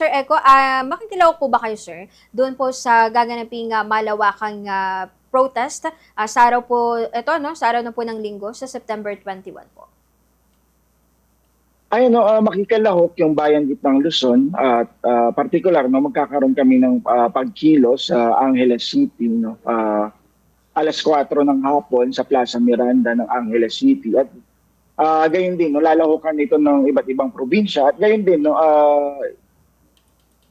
Sir Eco, makikilaw po ba kayo, sir, doon po sa gaganaping malawakang protest sa araw po, ito, no, sa araw na po ng Linggo, sa September 21 po? Ay ano, makikilahok yung bayan gitnang Luzon at particular no magkakaroon kami ng pagkilos sa Angeles City no. 4:00 ng hapon sa Plaza Miranda ng Angeles City at gayon din no lalahukan ito ng iba't ibang probinsya at gayon din no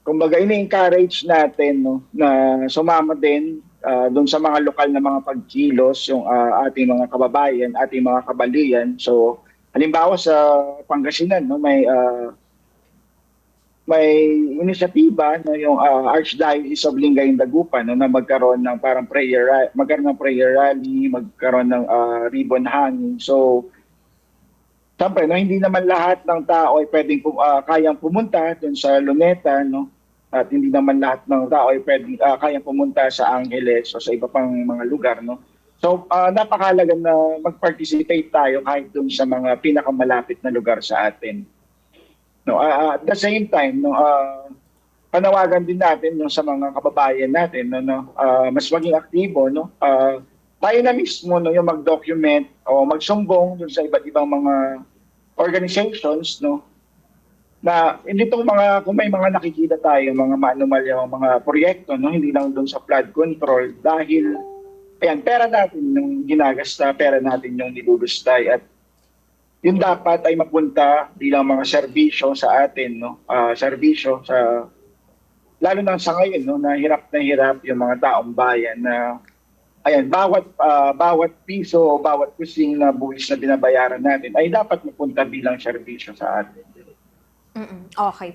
kumbaga ini-encourage natin no na sumama din doon sa mga lokal na mga pagkilos yung ating mga kababayan, ating mga kabalian. So halimbawa sa Pangasinan no may inisyatiba no yung Archdiocese of Lingayen Dagupan no, na magkaroon ng parang magkaroon ng prayer rally, magkaroon ng ribbon hanging. So siyempre no hindi naman lahat ng tao ay pwedeng kayang pumunta dun sa Luneta no at hindi naman lahat ng tao ay pwedeng kayang pumunta sa Angeles o sa iba pang mga lugar no. So napakahalaga na mag-participate tayo kahit dun sa mga pinakamalapit na lugar sa atin. No, at the same time, no, panawagan din natin no, sa mga kababayan natin no, mas maging aktibo. No, tayo na mismo no, yung mag-document o magsumbong dun sa iba't ibang mga organizations no, na hindi itong mga, kung may mga nakikita tayo, mga maanumalya, mga proyekto, no, hindi lang dun sa flood control dahil ayan, pera natin yung ginagasta, pera natin yung nilulustay at yun dapat ay mapunta bilang mga serbisyo sa atin, no? Serbisyo sa lalo na sa ngayon, no, na hirap yung mga taong bayan na ayan, bawat piso o bawat kusing na buwis na binabayaran natin ay dapat mapunta bilang serbisyo sa atin. Okay.